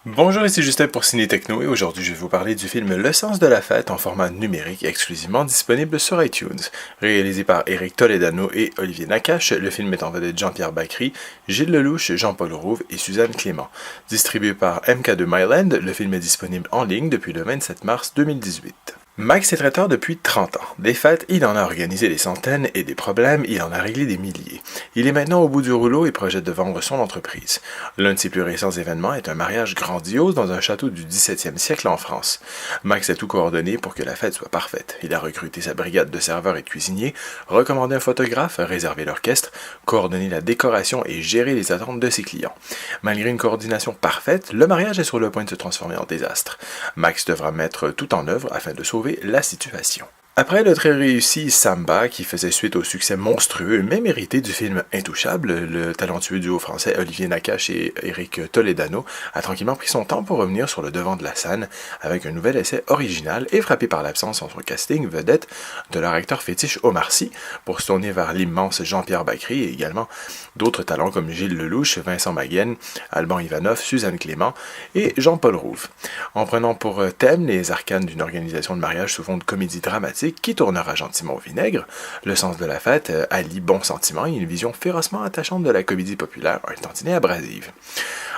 Bonjour, ici Justin pour Ciné Techno et aujourd'hui je vais vous parler du film Le Sens de la Fête en format numérique exclusivement disponible sur iTunes. Réalisé par Éric Toledano et Olivier Nakache, le film met en vedette Jean-Pierre Bacry, Gilles Lelouch, Jean-Paul Rouve et Suzanne Clément. Distribué par MK2 Myland, le film est disponible en ligne depuis le 27 mars 2018. Max est traiteur depuis 30 ans. Des fêtes, il en a organisé des centaines et des problèmes, il en a réglé des milliers. Il est maintenant au bout du rouleau et projette de vendre son entreprise. L'un de ses plus récents événements est un mariage grandiose dans un château du 17e siècle en France. Max a tout coordonné pour que la fête soit parfaite. Il a recruté sa brigade de serveurs et de cuisiniers, recommandé un photographe, réservé l'orchestre, coordonné la décoration et géré les attentes de ses clients. Malgré une coordination parfaite, le mariage est sur le point de se transformer en désastre. Max devra mettre tout en œuvre afin de sauver la situation. Après le très réussi Samba, qui faisait suite au succès monstrueux mais mérité du film Intouchable, le talentueux duo français Olivier Nakache et Éric Toledano a tranquillement pris son temps pour revenir sur le devant de la scène avec un nouvel essai original et frappé par l'absence en son casting vedette de leur acteur fétiche Omar Sy pour se tourner vers l'immense Jean-Pierre Bacry et également d'autres talents comme Gilles Lelouch, Vincent Maguen, Alban Ivanov, Suzanne Clément et Jean-Paul Rouve. En prenant pour thème les arcanes d'une organisation de mariage sous fond de comédie dramatique qui tournera gentiment au vinaigre, Le Sens de la Fête allie bons sentiments et une vision férocement attachante de la comédie populaire, un tantinet abrasive.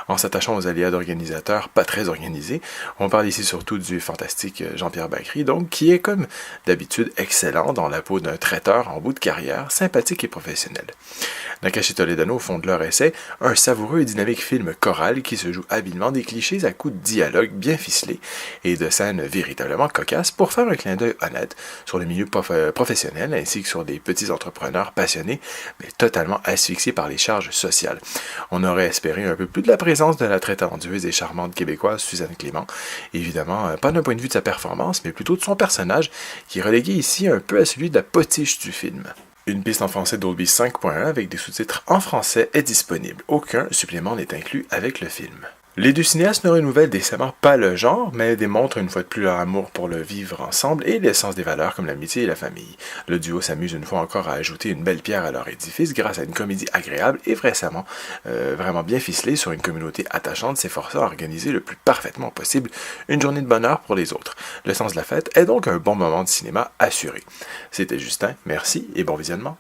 En s'attachant aux aléas d'organisateurs pas très organisés, on parle ici surtout du fantastique Jean-Pierre Bacry, donc qui est comme d'habitude excellent dans la peau d'un traiteur en bout de carrière, sympathique et professionnel. Nakache et Toledano font de leur essai un savoureux et dynamique film choral qui se joue habilement des clichés à coups de dialogue bien ficelés et de scènes véritablement cocasses pour faire un clin d'œil honnête sur le milieu professionnel ainsi que sur des petits entrepreneurs passionnés mais totalement asphyxiés par les charges sociales. On aurait espéré un peu plus de la présence de la très talentueuse et charmante québécoise Suzanne Clément. Évidemment, pas d'un point de vue de sa performance, mais plutôt de son personnage, qui est relégué ici un peu à celui de la potiche du film. Une piste en français Dolby 5.1 avec des sous-titres en français est disponible. Aucun supplément n'est inclus avec le film. Les deux cinéastes ne renouvellent décemment pas le genre, mais démontrent une fois de plus leur amour pour le vivre ensemble et l'essence des valeurs comme l'amitié et la famille. Le duo s'amuse une fois encore à ajouter une belle pierre à leur édifice grâce à une comédie agréable et vraiment bien ficelée sur une communauté attachante s'efforçant à organiser le plus parfaitement possible une journée de bonheur pour les autres. Le Sens de la Fête est donc un bon moment de cinéma assuré. C'était Justin, merci et bon visionnement.